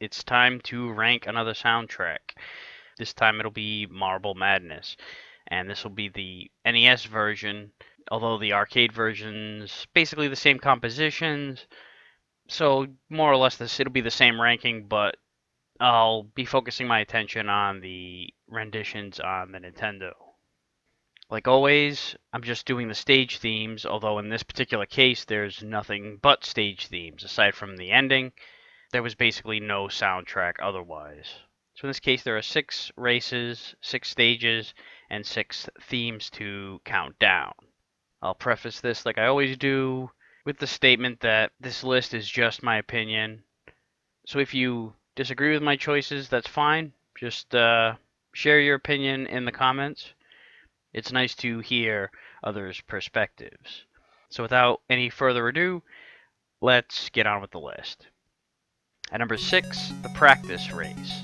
It's time to rank another soundtrack. This time it'll be Marble Madness, and this will be the NES version, although the arcade version's basically the same compositions, so more or less it'll be the same ranking, but I'll be focusing my attention on the renditions on the Nintendo. Like always, I'm just doing the stage themes, although in this particular case there's nothing but stage themes. Aside from the ending, there was basically no soundtrack otherwise. So in this case there are 6 races, 6 stages, and 6 themes to count down. I'll preface this like I always do with the statement that this list is just my opinion. So if you disagree with my choices, that's fine. Just share your opinion in the comments. It's nice to hear others' perspectives. So without any further ado, let's get on with the list. At number 6, the practice race.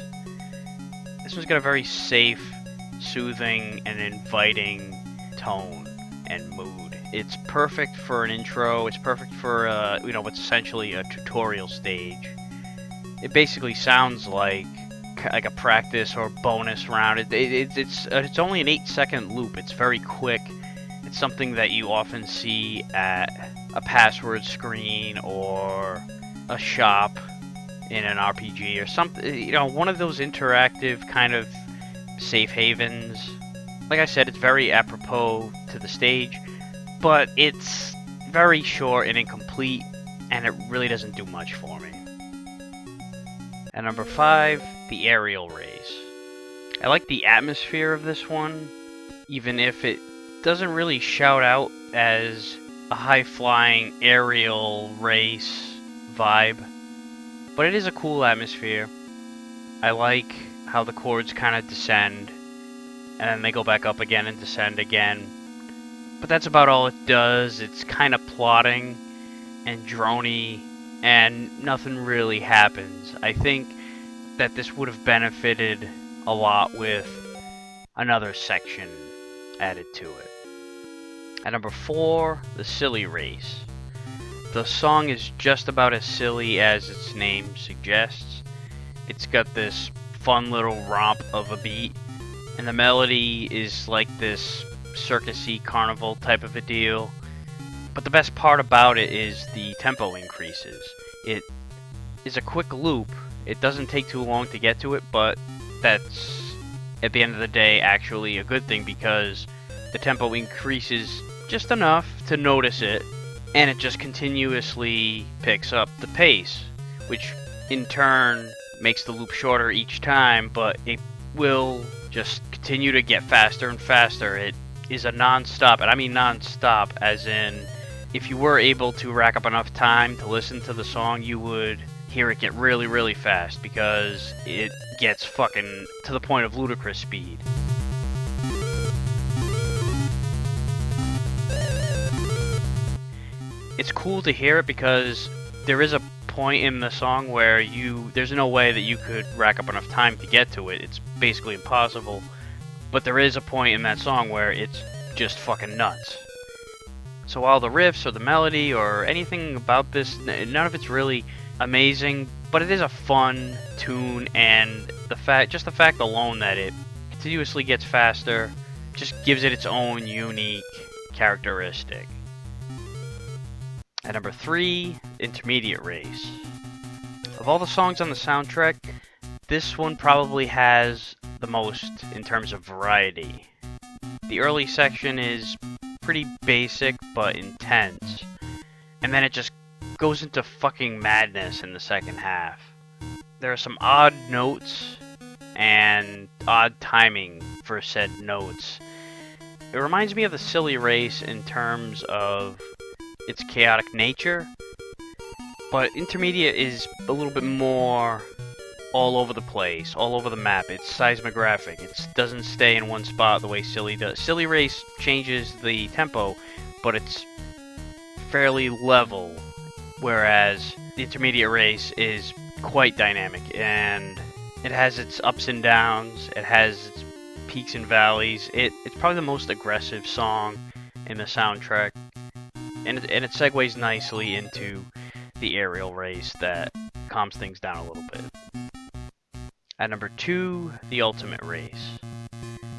This one's got a very safe, soothing, and inviting tone and mood. It's perfect for an intro. It's perfect for what's essentially a tutorial stage. It basically sounds like a practice or bonus round. It's only an 8-second loop. It's very quick. It's something that you often see at a password screen or a shop in an RPG or something. One of those interactive kind of safe havens. Like I said, it's very apropos to the stage, but it's very short and incomplete, and it really doesn't do much for me. At number 5, the aerial race. I like the atmosphere of this one, even if it doesn't really shout out as a high-flying aerial race vibe, but it is a cool atmosphere. I like how the chords kind of descend, and then they go back up again and descend again. But that's about all it does. It's kind of plotting and droney, and nothing really happens. I think that this would have benefited a lot with another section added to it. At number 4, the silly race. The song is just about as silly as its name suggests. It's got this fun little romp of a beat, and the melody is like this circusy carnival type of a deal. But the best part about it is the tempo increases. It is a quick loop. It doesn't take too long to get to it, but that's, at the end of the day, actually a good thing because the tempo increases just enough to notice it, and it just continuously picks up the pace, which in turn makes the loop shorter each time, but it will just continue to get faster and faster. It is a non-stop, and I mean non-stop as in if you were able to rack up enough time to listen to the song, you would hear it get really, really fast because it gets fucking to the point of ludicrous speed. It's cool to hear it because there is a point in the song where there's no way that you could rack up enough time to get to it. It's basically impossible. But there is a point in that song where it's just fucking nuts. So while the riffs or the melody or anything about this, none of it's really amazing, but it is a fun tune, and the fact alone that it continuously gets faster just gives it its own unique characteristic. At number 3, Intermediate Race. Of all the songs on the soundtrack, this one probably has the most in terms of variety. The early section is pretty basic but intense, and then it just goes into fucking madness in the second half. There are some odd notes and odd timing for said notes. It reminds me of the silly race in terms of its chaotic nature, but Intermediate is a little bit more all over the place, all over the map. It's seismographic. It doesn't stay in one spot the way Silly does. Silly Race changes the tempo, but it's fairly level, whereas the Intermediate Race is quite dynamic, and it has its ups and downs, it has its peaks and valleys. It's probably the most aggressive song in the soundtrack, and it segues nicely into the aerial race that calms things down a little bit. At number 2, The Ultimate Race.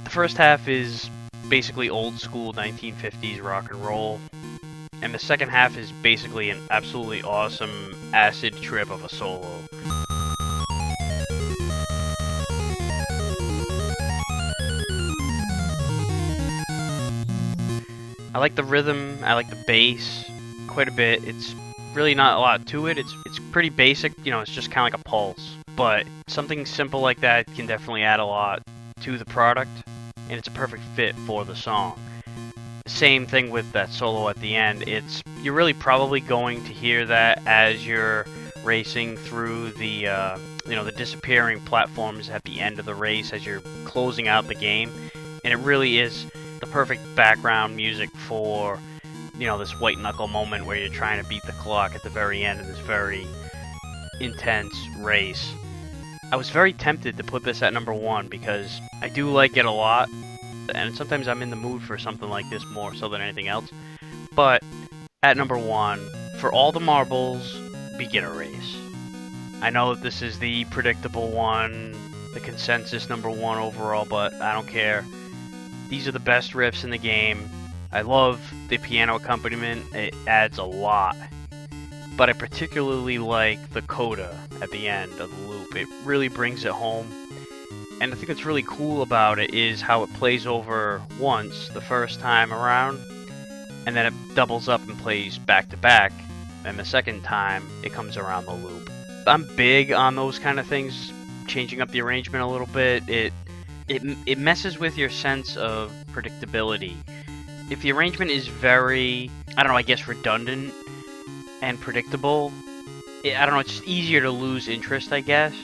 The first half is basically old school 1950s rock and roll, and the second half is basically an absolutely awesome acid trip of a solo. I like the rhythm, I like the bass quite a bit. It's really not a lot to it. It's pretty basic, you know, it's just kind of like a pulse. But something simple like that can definitely add a lot to the product, and it's a perfect fit for the song. Same thing with that solo at the end. You're really probably going to hear that as you're racing through the the disappearing platforms at the end of the race as you're closing out the game, and it really is the perfect background music for this white knuckle moment where you're trying to beat the clock at the very end of this very intense race. I was very tempted to put this at number 1 because I do like it a lot, and sometimes I'm in the mood for something like this more so than anything else. But at number 1, for all the marbles, Beginner Race. I know that this is the predictable one, the consensus number 1 overall, but I don't care. These are the best riffs in the game. I love the piano accompaniment, it adds a lot. But I particularly like the coda at the end of the loop. It really brings it home. And the thing that's really cool about it is how it plays over once the first time around, and then it doubles up and plays back to back, and the second time it comes around the loop. I'm big on those kind of things, changing up the arrangement a little bit. It messes with your sense of predictability. If the arrangement is very, I guess redundant and predictable, it's just easier to lose interest, I guess.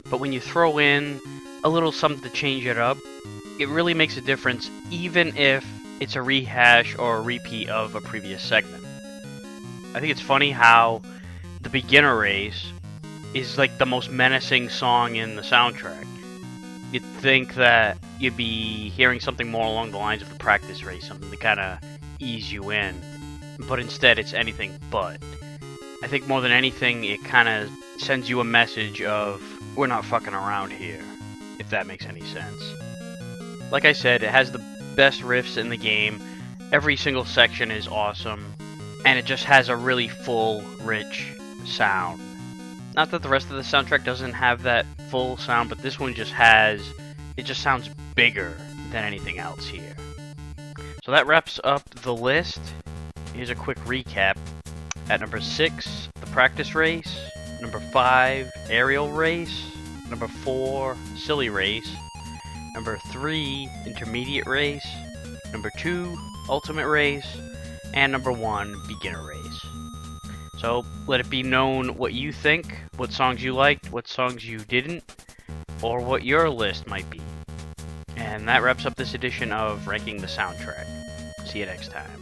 But when you throw in a little something to change it up, it really makes a difference, even if it's a rehash or a repeat of a previous segment. I think it's funny how the Beginner Race is like the most menacing song in the soundtrack. You'd think that you'd be hearing something more along the lines of the Practice Race, something to kind of ease you in, but instead it's anything but. I think more than anything, it kind of sends you a message of, we're not fucking around here, if that makes any sense. Like I said, it has the best riffs in the game, every single section is awesome, and it just has a really full, rich sound. Not that the rest of the soundtrack doesn't have that full sound, but this one just sounds bigger than anything else here. So that wraps up the list. Here's a quick recap. At number 6, the Practice Race. Number 5, Aerial Race. Number 4, Silly Race. Number 3, Intermediate Race. Number 2, Ultimate Race. And number 1, Beginner Race. So let it be known what you think, what songs you liked, what songs you didn't, or what your list might be. And that wraps up this edition of Ranking the Soundtrack. See you next time.